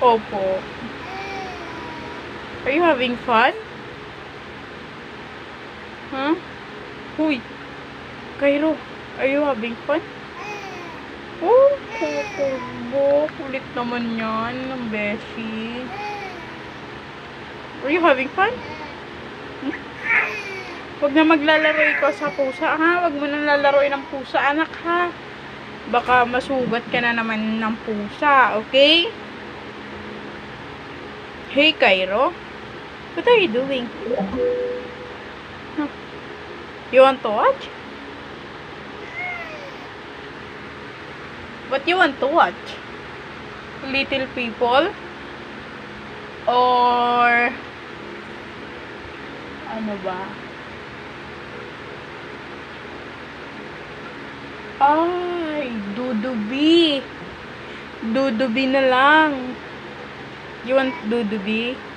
Opo. Are you having fun? Huh? Huy. Cairo, are you having fun? Oh, kukubo. Kulit naman yan ng beshi. Are you having fun? Hmm? Huwag na maglalaro ikaw sa pusa, ha? Huwag mo nang lalaroin ng pusa, anak, ha? Baka masugat ka na naman ng pusa, okay? Hey, Cairo. What are you doing? Huh? You want to watch? What you want to watch? Little people? Or ano ba? Ay, Dudubi. Dudubi na lang. You want Dudubi?